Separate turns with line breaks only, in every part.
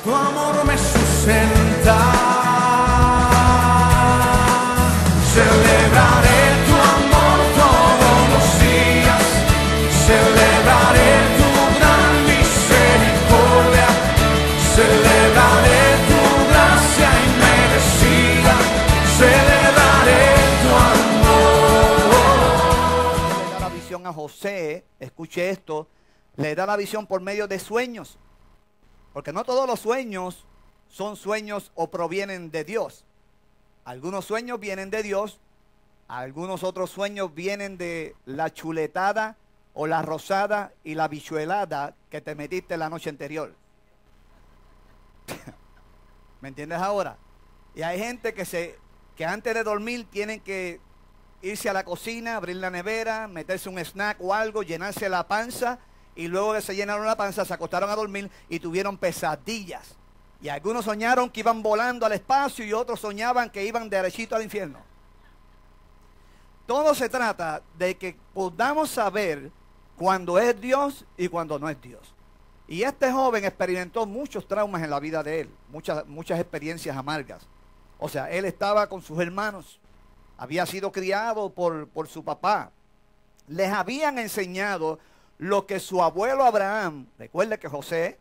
tu amor me sustenta. Celebraré tu amor todos los días, celebraré tu gran misericordia, celebraré tu gracia inmerecida, celebraré tu amor.
Le da la visión a José, escuche esto, le da la visión por medio de sueños, porque no todos los sueños son sueños o provienen de Dios. Algunos sueños vienen de Dios, algunos otros sueños vienen de la chuletada o la rosada y la bichuelada que te metiste la noche anterior. ¿Me entiendes ahora? Y hay gente que antes de dormir tienen que irse a la cocina, abrir la nevera, meterse un snack o algo, llenarse la panza, y luego que se llenaron la panza se acostaron a dormir y tuvieron pesadillas. Y algunos soñaron que iban volando al espacio y otros soñaban que iban derechito al infierno. Todo se trata de que podamos saber cuándo es Dios y cuándo no es Dios. Y este joven experimentó muchos traumas en la vida de él, muchas experiencias amargas. O sea, él estaba con sus hermanos, había sido criado por su papá. Les habían enseñado lo que su abuelo Abraham, recuerde que José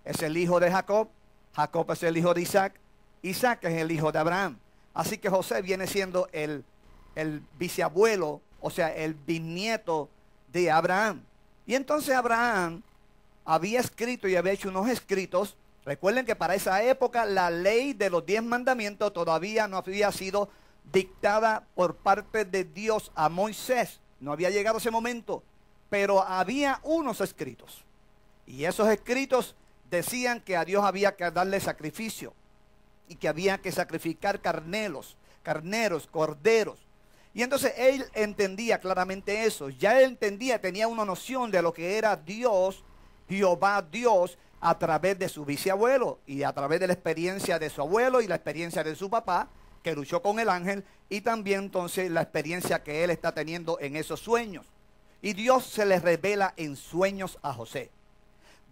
es el hijo de Jacob, Jacob es el hijo de Isaac, Isaac es el hijo de Abraham. Así que José viene siendo el bisabuelo, o sea, el bisnieto de Abraham. Y entonces Abraham había escrito y había hecho unos escritos. Recuerden que para esa época la ley de los 10 mandamientos todavía no había sido dictada por parte de Dios a Moisés. No había llegado ese momento, pero había unos escritos. Y esos escritos decían que a Dios había que darle sacrificio y que había que sacrificar carneros, corderos. Y entonces él entendía claramente eso. Ya él entendía, tenía una noción de lo que era Dios, Jehová Dios, a través de su bisabuelo y a través de la experiencia de su abuelo y la experiencia de su papá, que luchó con el ángel, y también entonces la experiencia que él está teniendo en esos sueños. Y Dios se le revela en sueños a José.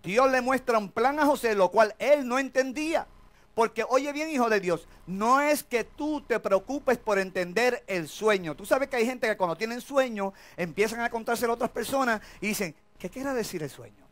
Dios le muestra un plan a José, lo cual él no entendía. Porque, oye bien, hijo de Dios, no es que tú te preocupes por entender el sueño. Tú sabes que hay gente que cuando tienen sueño, empiezan a contárselo a otras personas y dicen, ¿qué quiere decir el sueño?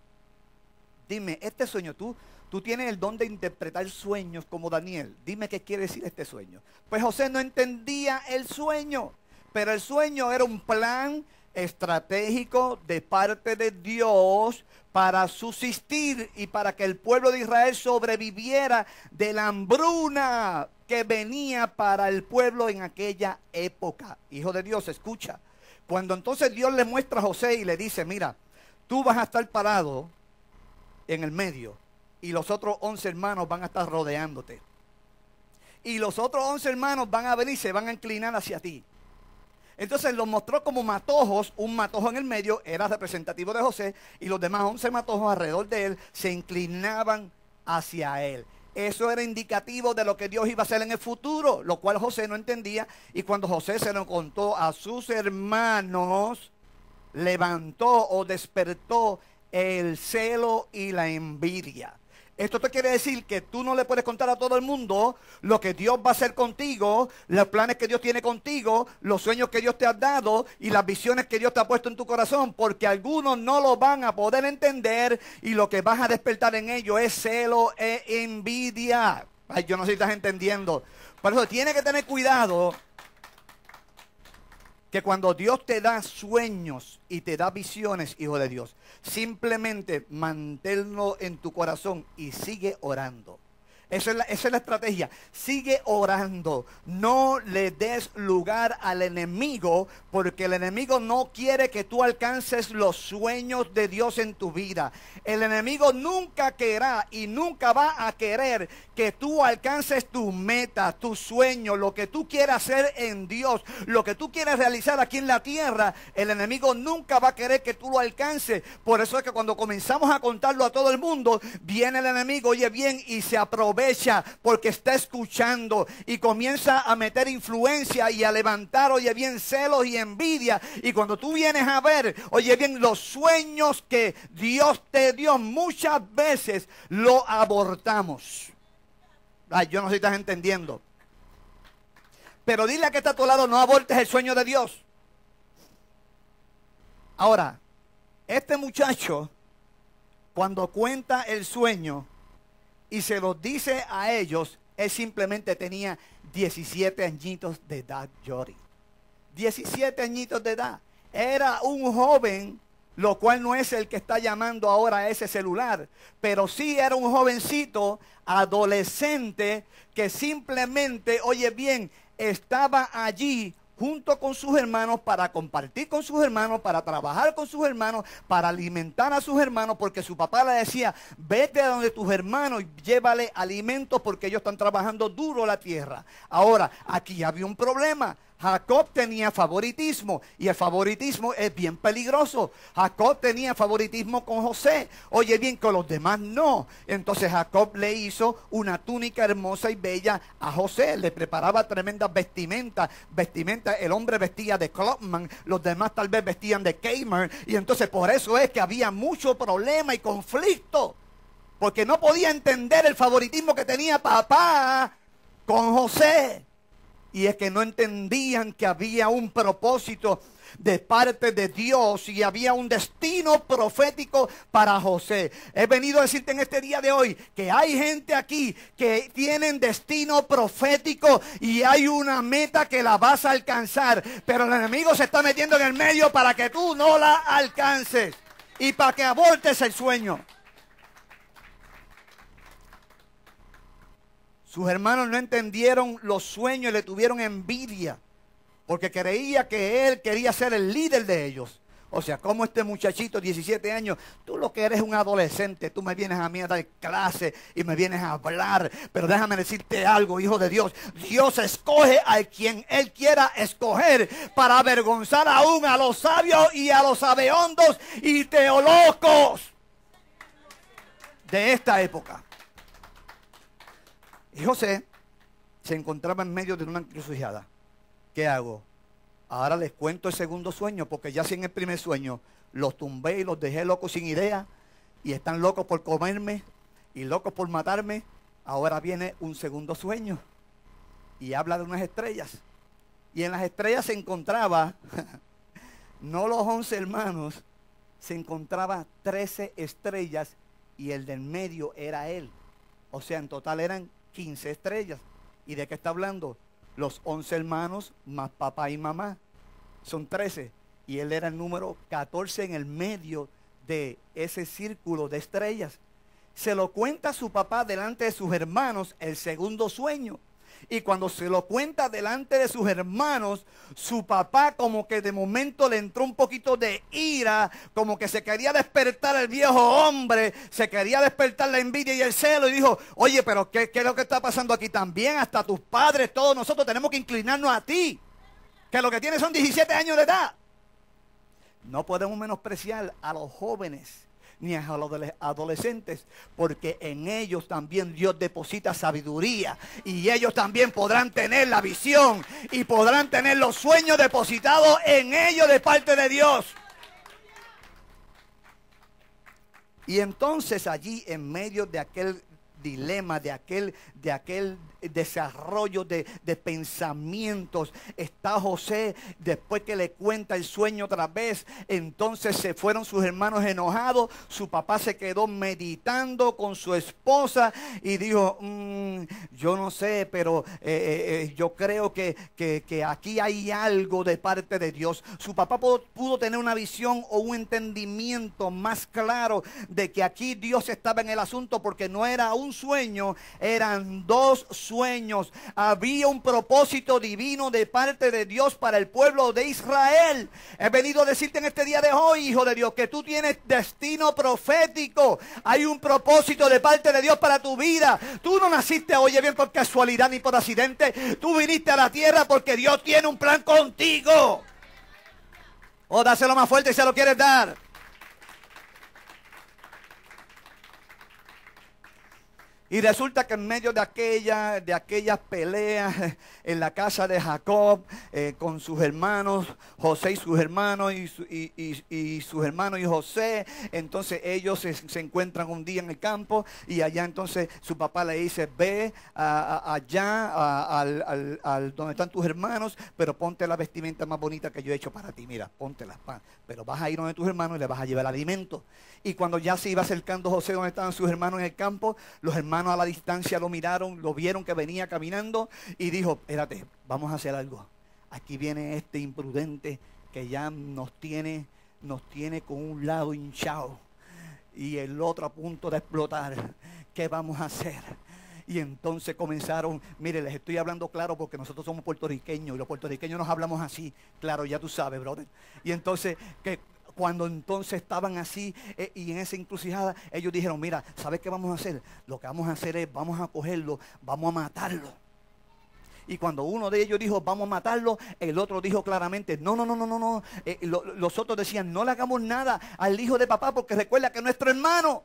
Dime, este sueño, tú tienes el don de interpretar sueños como Daniel. Dime qué quiere decir este sueño. Pues José no entendía el sueño, pero el sueño era un plan estratégico de parte de Dios para subsistir y para que el pueblo de Israel sobreviviera de la hambruna que venía para el pueblo en aquella época. Hijo de Dios, escucha. Cuando entonces Dios le muestra a José y le dice, mira, tú vas a estar parado en el medio y los otros 11 hermanos van a estar rodeándote. Y los otros 11 hermanos van a venir y se van a inclinar hacia ti. Entonces los mostró como matojos, un matojo en el medio era representativo de José y los demás 11 matojos alrededor de él se inclinaban hacia él. Eso era indicativo de lo que Dios iba a hacer en el futuro, lo cual José no entendía, y cuando José se lo contó a sus hermanos, levantó o despertó el celo y la envidia. Esto te quiere decir que tú no le puedes contar a todo el mundo lo que Dios va a hacer contigo, los planes que Dios tiene contigo, los sueños que Dios te ha dado y las visiones que Dios te ha puesto en tu corazón, porque algunos no lo van a poder entender y lo que vas a despertar en ellos es celo e envidia. Ay, yo no sé si estás entendiendo. Por eso tienes que tener cuidado que cuando Dios te da sueños y te da visiones, hijo de Dios, simplemente manténlo en tu corazón y sigue orando. Esa es la estrategia. Sigue orando. No le des lugar al enemigo, porque el enemigo no quiere que tú alcances los sueños de Dios en tu vida. El enemigo nunca querrá y nunca va a querer que tú alcances tu meta, tu sueño, lo que tú quieras hacer en Dios, lo que tú quieras realizar aquí en la tierra. El enemigo nunca va a querer que tú lo alcances. Por eso es que cuando comenzamos a contarlo a todo el mundo, viene el enemigo, oye bien, y se aprovecha aprovecha porque está escuchando y comienza a meter influencia y a levantar, oye bien, celos y envidia. Y cuando tú vienes a ver, oye bien, los sueños que Dios te dio, muchas veces lo abortamos. Ay, yo no sé si estás entendiendo. Pero dile a que está a tu lado, no abortes el sueño de Dios. Ahora, este muchacho, cuando cuenta el sueño y se lo dice a ellos, él simplemente tenía 17 añitos de edad, Jory. 17 añitos de edad. Era un joven, lo cual no es el que está llamando ahora a ese celular, pero sí era un jovencito, adolescente, que simplemente, oye bien, estaba allí junto con sus hermanos para compartir con sus hermanos, para trabajar con sus hermanos, para alimentar a sus hermanos, porque su papá le decía, vete a donde tus hermanos y llévale alimentos porque ellos están trabajando duro la tierra. Ahora, aquí había un problema. Jacob tenía favoritismo y el favoritismo es bien peligroso. Jacob tenía favoritismo con José. Oye bien, con los demás no. Entonces Jacob le hizo una túnica hermosa y bella a José. Le preparaba tremendas vestimentas. El hombre vestía de Clubman, los demás tal vez vestían de Kmart. Y entonces por eso es que había mucho problema y conflicto. Porque no podía entender el favoritismo que tenía papá con José. Y es que no entendían que había un propósito de parte de Dios y había un destino profético para José. He venido a decirte en este día de hoy que hay gente aquí que tienen destino profético y hay una meta que la vas a alcanzar, pero el enemigo se está metiendo en el medio para que tú no la alcances y para que abortes el sueño. Sus hermanos no entendieron los sueños y le tuvieron envidia porque creía que él quería ser el líder de ellos. O sea, como este muchachito, 17 años, tú lo que eres es un adolescente, tú me vienes a mí a dar clase y me vienes a hablar. Pero déjame decirte algo, hijo de Dios. Dios escoge a quien Él quiera escoger para avergonzar aún a los sabios y a los sabeondos y teolocos de esta época. Y José se encontraba en medio de una encrucijada. ¿Qué hago? Ahora les cuento el segundo sueño, porque ya si en el primer sueño los tumbé y los dejé locos sin idea, y están locos por comerme y locos por matarme, ahora viene un segundo sueño, y habla de unas estrellas. Y en las estrellas se encontraba, no los 11 hermanos, se encontraba 13 estrellas, y el del medio era él. O sea, en total eran 15 estrellas. ¿Y de qué está hablando? Los 11 hermanos más papá y mamá. Son 13. Y él era el número 14 en el medio de ese círculo de estrellas. Se lo cuenta a su papá delante de sus hermanos el segundo sueño. Y cuando se lo cuenta delante de sus hermanos, su papá como que de momento le entró un poquito de ira, como que se quería despertar el viejo hombre, se quería despertar la envidia y el celo, y dijo, oye, pero ¿qué es lo que está pasando aquí? También hasta tus padres, todos nosotros tenemos que inclinarnos a ti, que lo que tienes son 17 años de edad. No podemos menospreciar a los jóvenes ni a los adolescentes, porque en ellos también Dios deposita sabiduría y ellos también podrán tener la visión y podrán tener los sueños depositados en ellos de parte de Dios. Y entonces allí en medio de aquel dilema, de aquel desarrollo de pensamientos, está José. Después que le cuenta el sueño otra vez, entonces se fueron sus hermanos enojados. Su papá se quedó meditando con su esposa y dijo, yo no sé, pero yo creo que aquí hay algo de parte de Dios. Su papá pudo tener una visión o un entendimiento más claro de que aquí Dios estaba en el asunto, porque no era un sueño, eran dos sueños. Había un propósito divino de parte de Dios para el pueblo de Israel. He venido a decirte en este día de hoy, hijo de Dios, que tú tienes destino profético. Hay un propósito de parte de Dios para tu vida. Tú no naciste, oye bien, por casualidad ni por accidente. Tú viniste a la tierra porque Dios tiene un plan contigo. O dáselo más fuerte si se lo quieres dar. Y resulta que en medio de aquellas peleas en la casa de Jacob, con sus hermanos, José y sus hermanos, y sus hermanos y José, entonces ellos se encuentran un día en el campo, y allá entonces su papá le dice, ve allá al donde están tus hermanos, pero ponte la vestimenta más bonita que yo he hecho para ti, mira, póntela, pero vas a ir donde tus hermanos y le vas a llevar alimento. Y cuando ya se iba acercando José donde estaban sus hermanos en el campo, los hermanos a la distancia lo miraron, lo vieron que venía caminando y dijo, espérate, vamos a hacer algo. Aquí viene este imprudente que ya nos tiene con un lado hinchado y el otro a punto de explotar. ¿Qué vamos a hacer? Y entonces comenzaron, mire, les estoy hablando claro porque nosotros somos puertorriqueños y los puertorriqueños nos hablamos así, claro, ya tú sabes, brother. Y entonces, cuando entonces estaban así y en esa encrucijada, ellos dijeron, mira, ¿sabes qué vamos a hacer? Lo que vamos a hacer es, vamos a cogerlo, vamos a matarlo. Y cuando uno de ellos dijo, vamos a matarlo, el otro dijo claramente, no. Los otros decían, no le hagamos nada al hijo de papá porque recuerda que es nuestro hermano.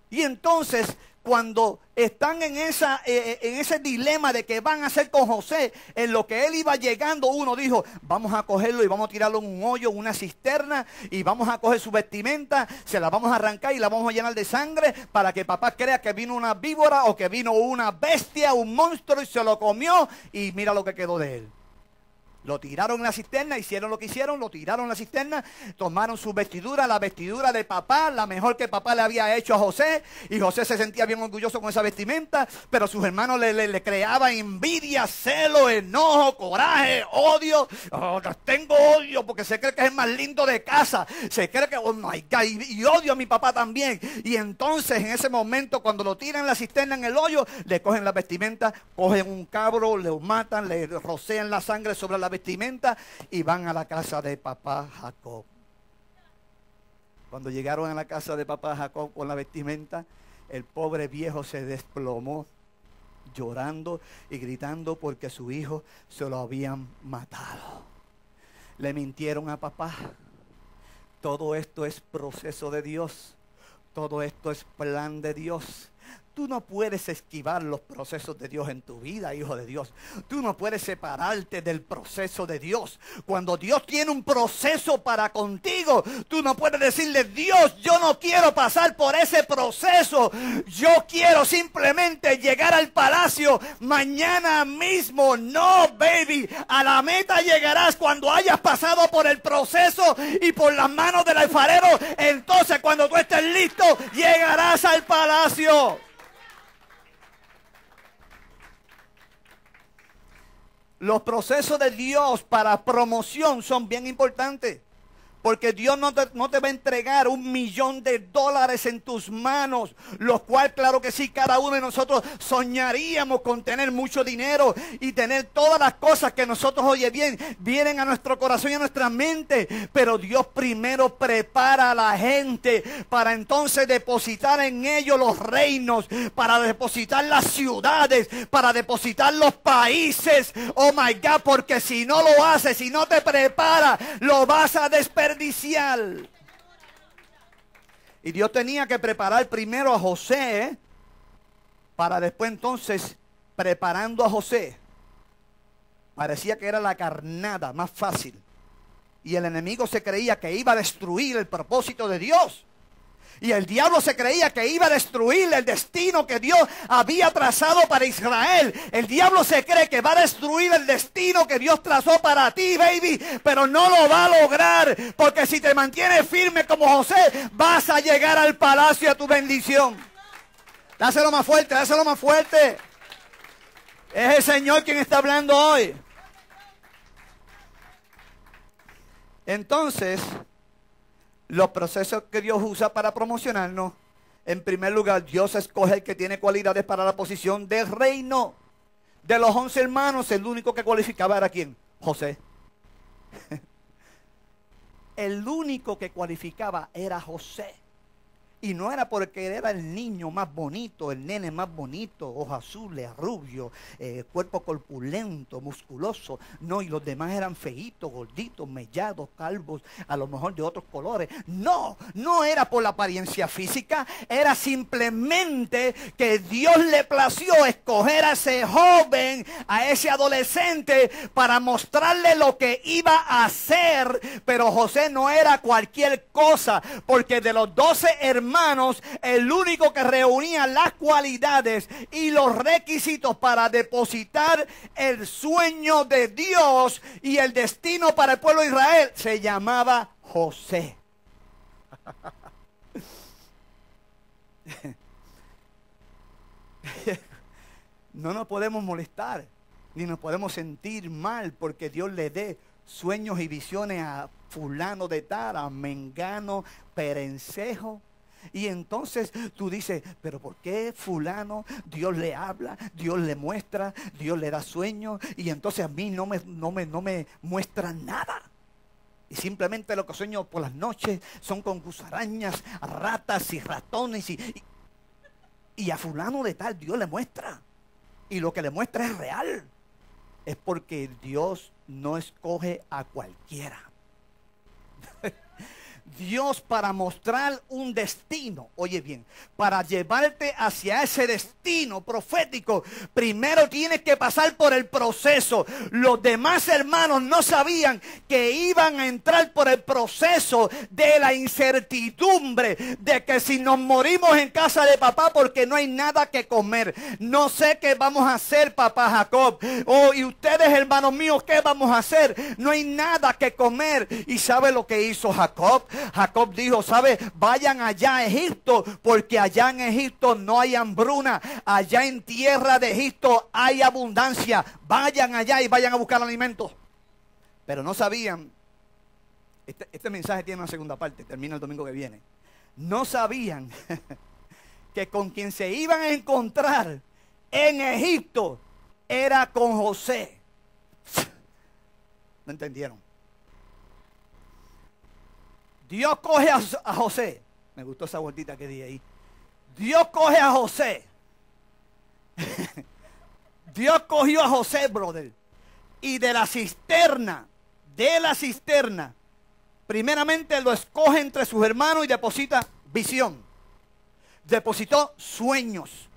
Y entonces, cuando están en ese dilema de qué van a hacer con José, en lo que él iba llegando, uno dijo, vamos a cogerlo y vamos a tirarlo en un hoyo, una cisterna, y vamos a coger su vestimenta, se la vamos a arrancar y la vamos a llenar de sangre para que papá crea que vino una víbora o que vino una bestia, un monstruo y se lo comió, y mira lo que quedó de él. Lo tiraron en la cisterna, hicieron lo que hicieron, lo tiraron en la cisterna, tomaron su vestidura, la vestidura de papá, la mejor que papá le había hecho a José, y José se sentía bien orgulloso con esa vestimenta, pero sus hermanos le creaban envidia, celo, enojo, coraje, odio. Oh, tengo odio porque se cree que es el más lindo de casa, se cree que, oh my God, y odio a mi papá también. Y entonces en ese momento cuando lo tiran en la cisterna, en el hoyo, le cogen la vestimenta, cogen un cabro, lo matan, le rocean la sangre sobre la vestimenta y van a la casa de papá Jacob. Cuando llegaron a la casa de papá Jacob con la vestimenta, el pobre viejo se desplomó llorando y gritando porque su hijo se lo habían matado. Le mintieron a papá. Todo esto es proceso de Dios. Todo esto es plan de Dios. Tú no puedes esquivar los procesos de Dios en tu vida, hijo de Dios. Tú no puedes separarte del proceso de Dios. Cuando Dios tiene un proceso para contigo, tú no puedes decirle, Dios, yo no quiero pasar por ese proceso. Yo quiero simplemente llegar al palacio mañana mismo. No, baby. A la meta llegarás cuando hayas pasado por el proceso y por las manos del alfarero. Entonces, cuando tú estés listo, llegarás al palacio. Los procesos de Dios para promoción son bien importantes. Porque Dios no te va a entregar $1.000.000 en tus manos. Lo cual, claro que sí, cada uno de nosotros soñaríamos con tener mucho dinero. Y tener todas las cosas que nosotros, oye bien, vienen a nuestro corazón y a nuestra mente. Pero Dios primero prepara a la gente para entonces depositar en ellos los reinos. Para depositar las ciudades. Para depositar los países. Oh my God, porque si no lo haces, si no te preparas, lo vas a desperdiciar. Y Dios tenía que preparar primero a José para después entonces, preparando a José, parecía que era la carnada más fácil. Y el enemigo se creía que iba a destruir el propósito de Dios. Y el diablo se creía que iba a destruir el destino que Dios había trazado para Israel. El diablo se cree que va a destruir el destino que Dios trazó para ti, baby. Pero no lo va a lograr. Porque si te mantienes firme como José, vas a llegar al palacio a tu bendición. Dáselo más fuerte, dáselo más fuerte. Es el Señor quien está hablando hoy. Entonces, los procesos que Dios usa para promocionarnos, en primer lugar, Dios escoge el que tiene cualidades para la posición del reino. De los 11 hermanos, el único que cualificaba era ¿quién? José. El único que cualificaba era José. Y no era porque era el niño más bonito, el nene más bonito, ojos azules, rubio, cuerpo corpulento, musculoso. No, y los demás eran feitos, gorditos, mellados, calvos, a lo mejor de otros colores. No, no era por la apariencia física, era simplemente que Dios le plació escoger a ese joven, a ese adolescente, para mostrarle lo que iba a hacer. Pero José no era cualquier cosa, porque de los 12 hermanos, el único que reunía las cualidades y los requisitos para depositar el sueño de Dios y el destino para el pueblo de Israel se llamaba José. No nos podemos molestar ni nos podemos sentir mal porque Dios le dé sueños y visiones a fulano de tal, a mengano, perencejo. Y entonces tú dices, pero ¿por qué fulano Dios le habla, Dios le muestra, Dios le da sueños y entonces a mí no me muestra nada? Y simplemente lo que sueño por las noches son con gusarañas, ratas y ratones y a fulano de tal Dios le muestra. Y lo que le muestra es real. Es porque Dios no escoge a cualquiera. Dios, para mostrar un destino, oye bien, para llevarte hacia ese destino profético, primero tienes que pasar por el proceso. Los demás hermanos no sabían que iban a entrar por el proceso de la incertidumbre, de que si nos morimos en casa de papá porque no hay nada que comer, no sé qué vamos a hacer, papá Jacob. Oh, y ustedes, hermanos míos, ¿qué vamos a hacer? No hay nada que comer. ¿Y sabe lo que hizo Jacob? Jacob dijo, ¿sabe? Vayan allá a Egipto, porque allá en Egipto no hay hambruna. Allá en tierra de Egipto hay abundancia. Vayan allá y vayan a buscar alimentos. Pero no sabían, este mensaje tiene una segunda parte, termina el domingo que viene. No sabían que con quien se iban a encontrar en Egipto era con José. ¿No entendieron? Dios coge a José. Me gustó esa vueltita que di ahí. Dios coge a José. Dios cogió a José, brother. Y de la cisterna, primeramente lo escoge entre sus hermanos y deposita visión. Depositó sueños.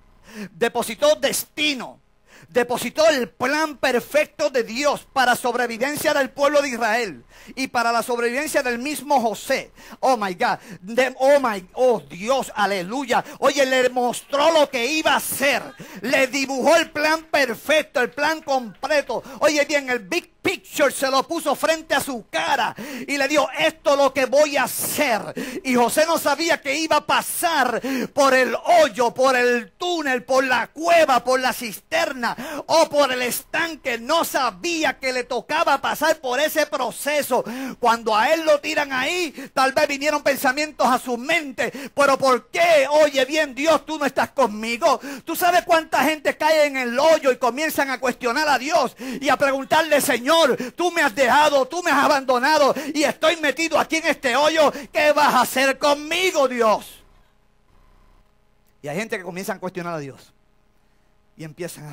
Depositó destino. Depositó el plan perfecto de Dios para sobrevivencia del pueblo de Israel y para la sobrevivencia del mismo José. Oh my God, oh Dios, aleluya. Oye, le mostró lo que iba a hacer, le dibujó el plan perfecto, el plan completo. Oye bien, el big picture se lo puso frente a su cara y le dijo, esto es lo que voy a hacer. Y José no sabía que iba a pasar por el hoyo, por el túnel, por la cueva, por la cisterna o por el estanque. No sabía que le tocaba pasar por ese proceso. Cuando a él lo tiran ahí, tal vez vinieron pensamientos a su mente, pero ¿por qué? Oye bien, Dios, tú no estás conmigo. Tú sabes cuánta gente cae en el hoyo y comienzan a cuestionar a Dios y a preguntarle, Señor, tú me has dejado, tú me has abandonado y estoy metido aquí en este hoyo. ¿Qué vas a hacer conmigo, Dios? Y hay gente que comienza a cuestionar a Dios y empiezan,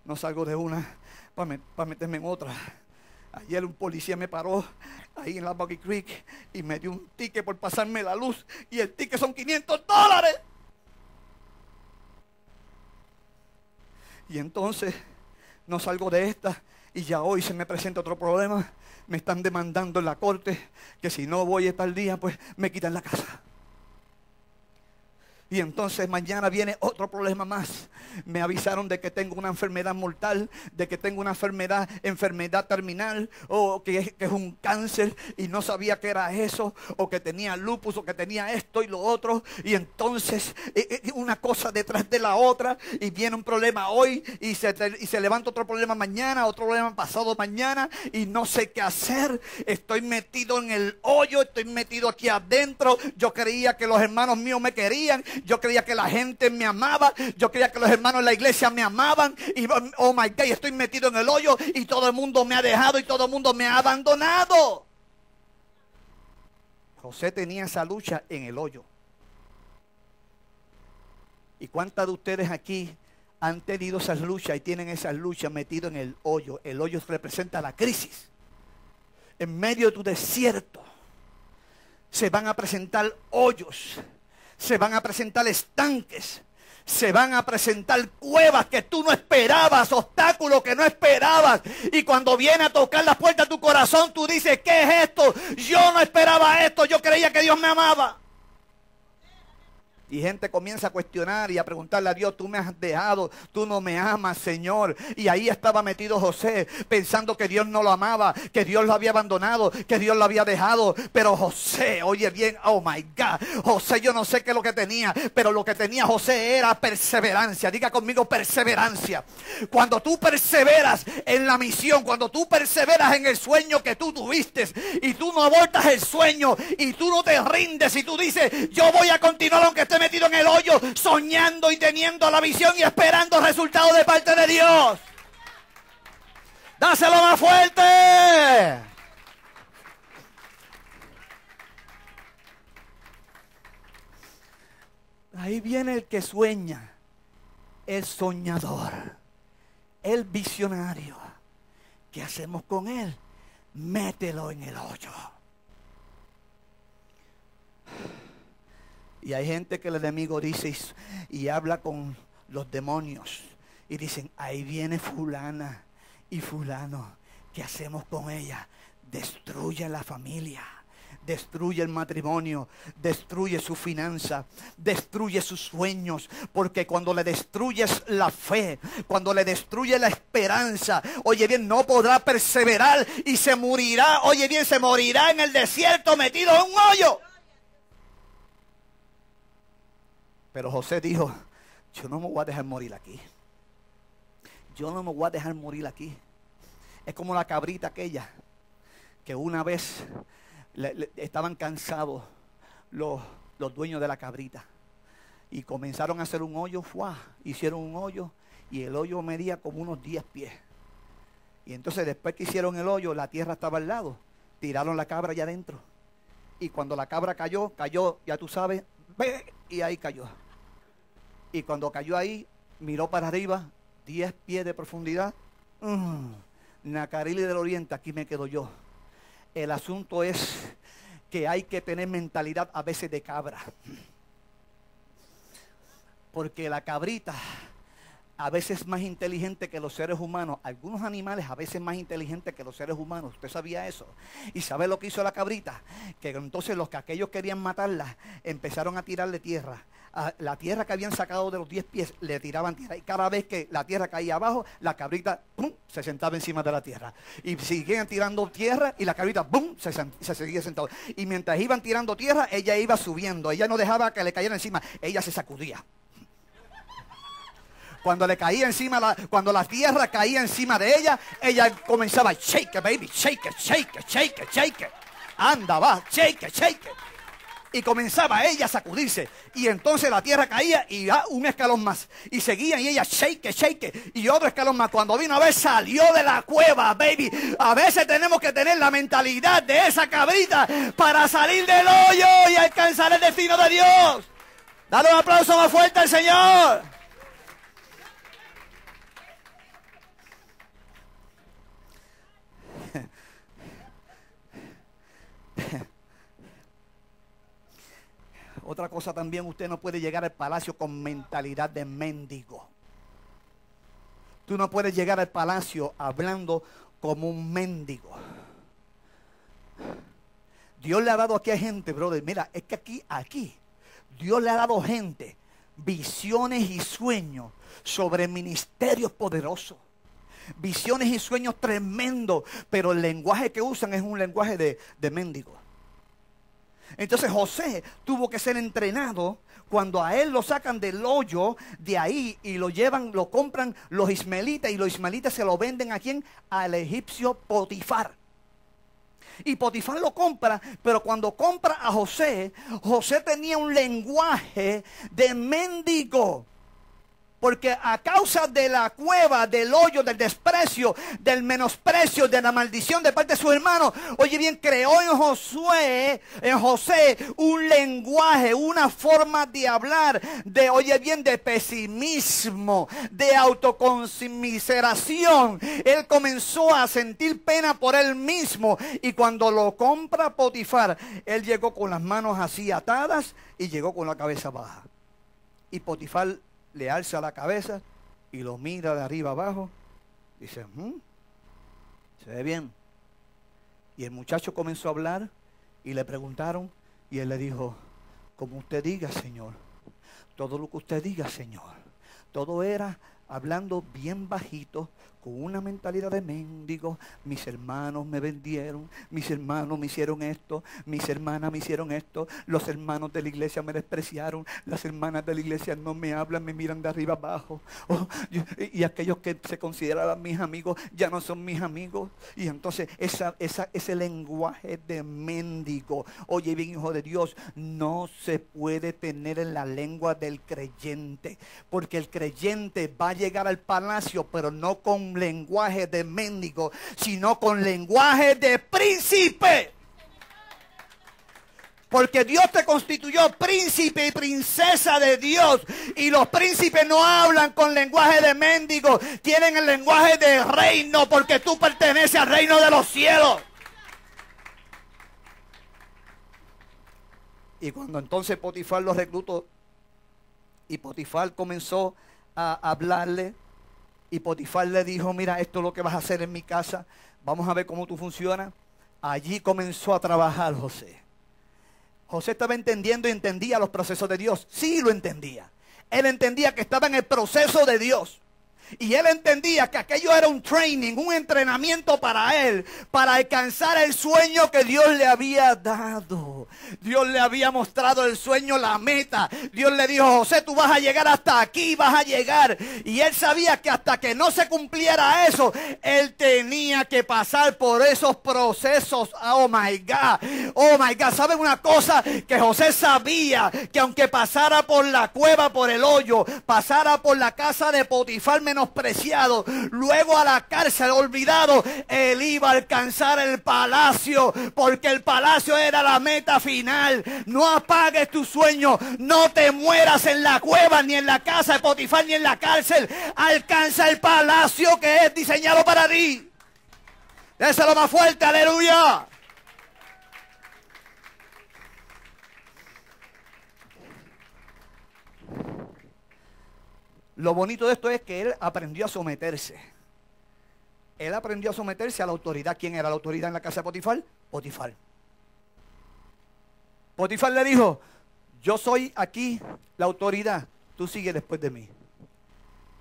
no salgo de una para meterme en otra. Ayer un policía me paró ahí en la Buggy Creek y me dio un ticket por pasarme la luz y el ticket son $500. Y entonces no salgo de esta y ya hoy se me presenta otro problema. Me están demandando en la corte que si no voy a tal día pues me quitan la casa. Y entonces mañana viene otro problema más. Me avisaron de que tengo una enfermedad mortal, de que tengo una enfermedad terminal, o que es un cáncer y no sabía que era eso, o que tenía lupus, o que tenía esto y lo otro. Y entonces una cosa detrás de la otra, y viene un problema hoy, y se levanta otro problema mañana, otro problema pasado mañana, y no sé qué hacer. Estoy metido en el hoyo, estoy metido aquí adentro. Yo creía que los hermanos míos me querían. Yo creía que la gente me amaba. Yo creía que los hermanos de la iglesia me amaban. Y oh my God, estoy metido en el hoyo y todo el mundo me ha dejado y todo el mundo me ha abandonado. José tenía esa lucha en el hoyo. ¿Y cuántas de ustedes aquí han tenido esas luchas y tienen esas luchas metido en el hoyo? El hoyo representa la crisis. En medio de tu desierto se van a presentar hoyos, se van a presentar estanques, se van a presentar cuevas que tú no esperabas, obstáculos que no esperabas. Y cuando viene a tocar la puerta de tu corazón, tú dices, ¿qué es esto? Yo no esperaba esto, yo creía que Dios me amaba. Y gente comienza a cuestionar y a preguntarle a Dios, tú me has dejado, tú no me amas, Señor. Y ahí estaba metido José, pensando que Dios no lo amaba, que Dios lo había abandonado, que Dios lo había dejado. Pero José, oye bien, oh my God, José, yo no sé qué es lo que tenía, pero lo que tenía José era perseverancia. Diga conmigo, perseverancia. Cuando tú perseveras en la misión, cuando tú perseveras en el sueño que tú tuviste, y tú no abortas el sueño, y tú no te rindes, y tú dices, yo voy a continuar aunque esté metido en el hoyo, soñando y teniendo la visión y esperando resultados de parte de Dios. ¡Dáselo más fuerte! Ahí viene el que sueña, el soñador, el visionario. ¿Qué hacemos con él? Mételo en el hoyo. Y hay gente que el enemigo dice y habla con los demonios y dicen, ahí viene fulana y fulano, ¿qué hacemos con ella? Destruye la familia, destruye el matrimonio, destruye su finanza, destruye sus sueños, porque cuando le destruyes la fe, cuando le destruye la esperanza, oye bien, no podrá perseverar y se morirá, oye bien, se morirá en el desierto metido en un hoyo. Pero José dijo, yo no me voy a dejar morir aquí. Yo no me voy a dejar morir aquí. Es como la cabrita aquella, que una vez estaban cansados los dueños de la cabrita. Y comenzaron a hacer un hoyo, hicieron un hoyo, y el hoyo medía como unos 10 pies. Y entonces después que hicieron el hoyo, la tierra estaba al lado. Tiraron la cabra allá adentro. Y cuando la cabra cayó, ya tú sabes, y ahí cayó. Y cuando cayó ahí, miró para arriba, 10 pies de profundidad. Nacarili del Oriente, aquí me quedo yo. El asunto es que hay que tener mentalidad a veces de cabra. Porque la cabrita a veces es más inteligente que los seres humanos. Algunos animales a veces más inteligentes que los seres humanos. ¿Usted sabía eso? ¿Y sabe lo que hizo la cabrita? Que entonces los que aquellos querían matarla empezaron a tirarle tierra. A la tierra que habían sacado de los 10 pies le tiraban tierra. Y cada vez que la tierra caía abajo, la cabrita ¡pum!, se sentaba encima de la tierra. Y seguían tirando tierra y la cabrita ¡pum!, se seguía sentada. Y mientras iban tirando tierra, ella iba subiendo. Ella no dejaba que le cayera encima. Ella se sacudía. Cuando le caía encima, cuando la tierra caía encima de ella, ella comenzaba, shake it, baby, shake it, shake it, shake it, shake it. Anda, va, shake it, shake it. Y comenzaba ella a sacudirse. Y entonces la tierra caía y un escalón más. Y seguía y ella, shake it, shake it. Y otro escalón más. Cuando vino a ver, salió de la cueva, baby. A veces tenemos que tener la mentalidad de esa cabrita para salir del hoyo y alcanzar el destino de Dios. Dale un aplauso más fuerte al Señor. Otra cosa también, usted no puede llegar al palacio con mentalidad de mendigo. Tú no puedes llegar al palacio hablando como un mendigo. Dios le ha dado aquí a gente, brother. Mira, es que aquí, Dios le ha dado gente visiones y sueños sobre ministerios poderosos. Visiones y sueños tremendos, pero el lenguaje que usan es un lenguaje de mendigo. Entonces José tuvo que ser entrenado. Cuando a él lo sacan del hoyo de ahí y lo llevan, lo compran los ismaelitas, y los ismaelitas se lo venden ¿a quién? Al egipcio Potifar. Y Potifar lo compra, pero cuando compra a José, José tenía un lenguaje de mendigo. Porque a causa de la cueva, del hoyo, del desprecio, del menosprecio, de la maldición de parte de sus hermanos, oye bien, creó en José, un lenguaje, una forma de hablar, oye bien, de pesimismo, de autoconmiseración. Él comenzó a sentir pena por él mismo, y cuando lo compra Potifar, él llegó con las manos así atadas y llegó con la cabeza baja. Y Potifar le alza la cabeza y lo mira de arriba abajo. Dice, se ve bien. Y el muchacho comenzó a hablar y le preguntaron, y él le dijo, como usted diga, Señor, todo lo que usted diga, Señor. Todo era hablando bien bajito, con una mentalidad de mendigo. Mis hermanos me vendieron, mis hermanos me hicieron esto, mis hermanas me hicieron esto, los hermanos de la iglesia me despreciaron, las hermanas de la iglesia no me hablan, me miran de arriba abajo. Y aquellos que se consideraban mis amigos ya no son mis amigos. Y entonces ese lenguaje de mendigo, oye bien, hijo de Dios, no se puede tener en la lengua del creyente, porque el creyente va a llegar al palacio, pero no con lenguaje de mendigo, sino con lenguaje de príncipe. Porque Dios te constituyó príncipe y princesa de Dios. Y los príncipes no hablan con lenguaje de mendigo, tienen el lenguaje de reino, porque tú perteneces al reino de los cielos. Y cuando entonces Potifar los reclutó, y Potifar comenzó a hablarle, y Potifar le dijo, mira, esto es lo que vas a hacer en mi casa, vamos a ver cómo tú funcionas. Allí comenzó a trabajar José. José estaba entendiendo y entendía los procesos de Dios. Sí, lo entendía. Él entendía que estaba en el proceso de Dios. Y él entendía que aquello era un training, un entrenamiento para él, para alcanzar el sueño que Dios le había dado. Dios le había mostrado el sueño, la meta. Dios le dijo, José, tú vas a llegar hasta aquí, vas a llegar. Y él sabía que hasta que no se cumpliera eso, él tenía que pasar por esos procesos. Oh my God, oh my God. ¿Saben una cosa? Que José sabía que aunque pasara por la cueva, por el hoyo, pasara por la casa de Potifar menospreciado, luego a la cárcel olvidado, él iba a alcanzar el palacio, porque el palacio era la meta final. No apagues tu sueño, no te mueras en la cueva, ni en la casa de Potifar, ni en la cárcel. Alcanza el palacio que es diseñado para ti. Déselo más fuerte, aleluya. Lo bonito de esto es que él aprendió a someterse. Él aprendió a someterse a la autoridad. ¿Quién era la autoridad en la casa de Potifar? Potifar. Potifar le dijo, yo soy aquí la autoridad, tú sigue después de mí.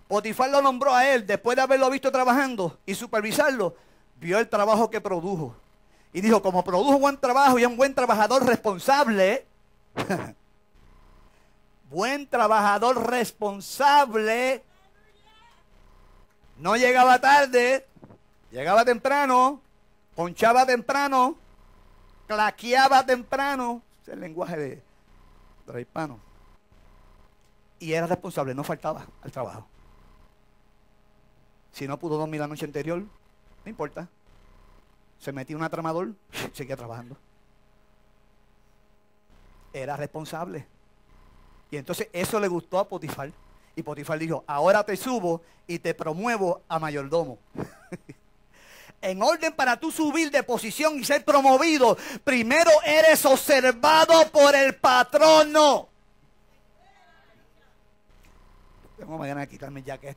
Potifar lo nombró a él, después de haberlo visto trabajando y supervisarlo, vio el trabajo que produjo. Y dijo, como produjo buen trabajo y es un buen trabajador responsable, buen trabajador responsable, no llegaba tarde, llegaba temprano, ponchaba temprano, claqueaba temprano, ese es el lenguaje de los hispanos, y era responsable, no faltaba al trabajo. Si no pudo dormir la noche anterior, no importa, se metía un atramador, seguía trabajando. Era responsable. Y entonces eso le gustó a Potifar. Y Potifar dijo, ahora te subo y te promuevo a mayordomo. En orden para tú subir de posición y ser promovido, primero eres observado por el patrono. Tengo mañana de quitarme ya que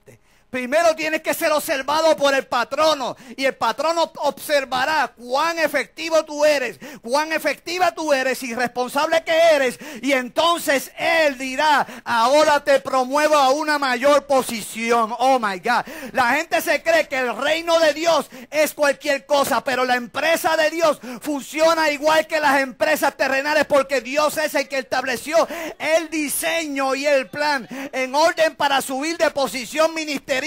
Primero tienes que ser observado por el patrono, y el patrono observará cuán efectivo tú eres, cuán efectiva tú eres y responsable que eres, y entonces él dirá, ahora te promuevo a una mayor posición. Oh my God. La gente se cree que el reino de Dios es cualquier cosa, pero la empresa de Dios funciona igual que las empresas terrenales, porque Dios es el que estableció el diseño y el plan en orden para subir de posición ministerial.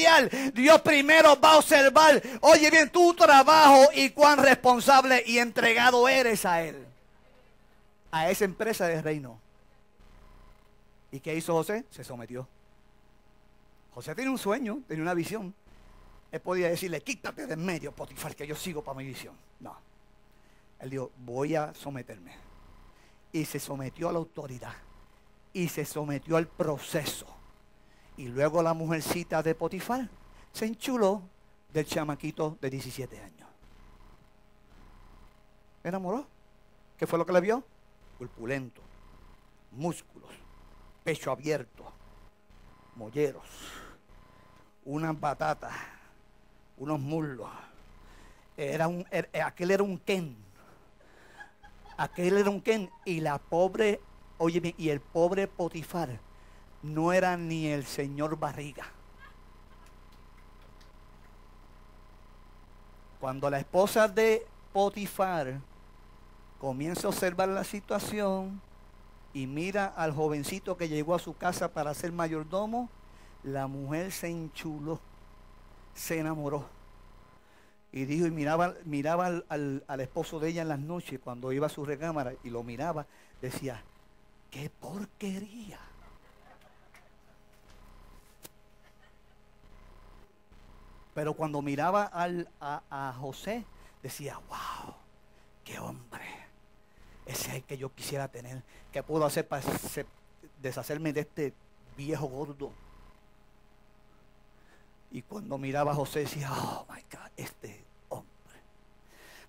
Dios primero va a observar, oye bien, tu trabajo y cuán responsable y entregado eres a Él, a esa empresa del reino. ¿Y qué hizo José? Se sometió. José tenía un sueño, tenía una visión. Él podía decirle, quítate de en medio, Potifar, que yo sigo para mi visión. No. Él dijo, voy a someterme. Y se sometió a la autoridad. Y se sometió al proceso. Y luego la mujercita de Potifar se enchuló del chamaquito de 17 años. ¿Se enamoró? ¿Qué fue lo que le vio? Corpulento, músculos, pecho abierto, molleros, unas batatas, unos muslos. Aquel era un Ken. Aquel era un Ken. Y la pobre, oye bien, y el pobre Potifar no era ni el señor Barriga. Cuando la esposa de Potifar comienza a observar la situación y mira al jovencito que llegó a su casa para ser mayordomo, la mujer se enchuló, se enamoró. Y dijo, y miraba al esposo de ella en las noches cuando iba a su recámara y lo miraba, decía, ¡qué porquería! Pero cuando miraba a José, decía, ¡wow! ¡Qué hombre! Ese es el que yo quisiera tener. ¿Qué puedo hacer para deshacerme de este viejo gordo? Y cuando miraba a José decía, oh my God, este hombre.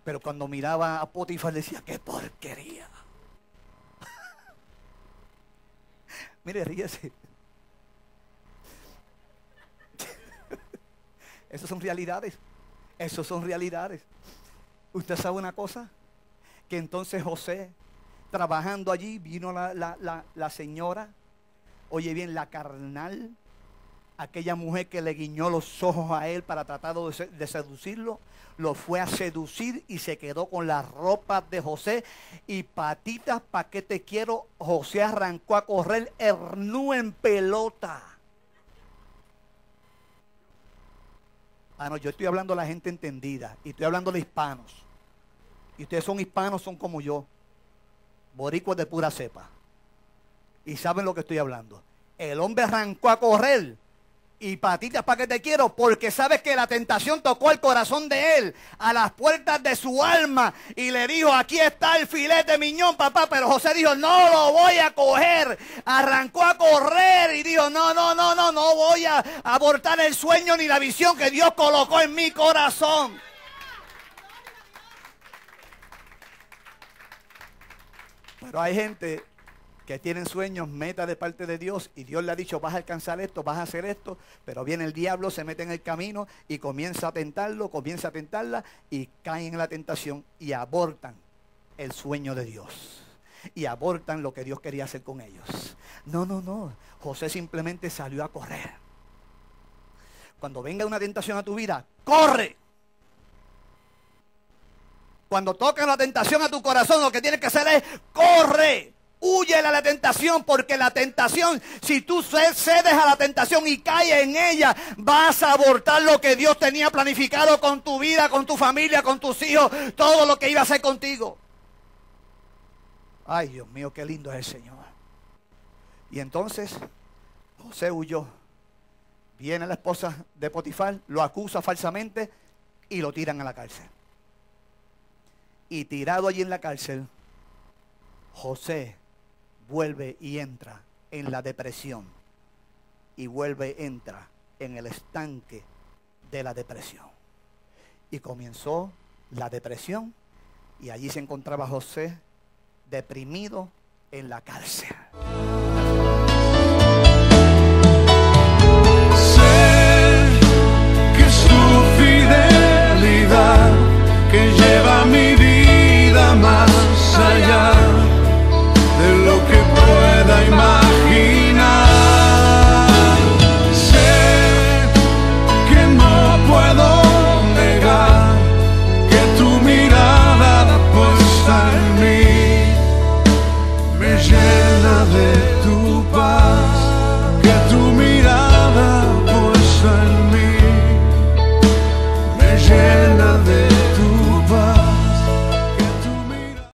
Pero cuando miraba a Potifar decía, ¡qué porquería! Mire, ríese. Esas son realidades. Esas son realidades. ¿Usted sabe una cosa? Que entonces José, trabajando allí, vino la señora, oye bien, la carnal, aquella mujer que le guiñó los ojos a él para tratar de seducirlo, lo fue a seducir y se quedó con las ropas de José y patitas, ¿para qué te quiero? José arrancó a correr hernú en pelota. Ah, no, yo estoy hablando a la gente entendida y estoy hablando de hispanos. Y ustedes son hispanos, son como yo, boricuas de pura cepa. Y saben lo que estoy hablando. El hombre arrancó a correr y patitas para que te quiero, porque sabes que la tentación tocó el corazón de él, a las puertas de su alma, y le dijo, aquí está el filete miñón, papá. Pero José dijo, no lo voy a coger. Arrancó a correr y dijo, no voy a abortar el sueño ni la visión que Dios colocó en mi corazón. Pero hay gente que tienen sueños, metas de parte de Dios, y Dios le ha dicho, vas a alcanzar esto, vas a hacer esto, pero viene el diablo, se mete en el camino y comienza a tentarlo, comienza a tentarla, y caen en la tentación y abortan el sueño de Dios. Y abortan lo que Dios quería hacer con ellos. No. José simplemente salió a correr. Cuando venga una tentación a tu vida, ¡corre! Cuando toca la tentación a tu corazón, lo que tienes que hacer es ¡corre! Huye a la tentación, porque la tentación, si tú cedes a la tentación y caes en ella, vas a abortar lo que Dios tenía planificado con tu vida, con tu familia, con tus hijos, todo lo que iba a hacer contigo. Ay, Dios mío, qué lindo es el Señor. Y entonces José huyó. Viene la esposa de Potifar, lo acusa falsamente y lo tiran a la cárcel. Y tirado allí en la cárcel, José vuelve y entra en la depresión. Y entra en el estanque de la depresión. Y comenzó la depresión. Y allí se encontraba José deprimido en la cárcel.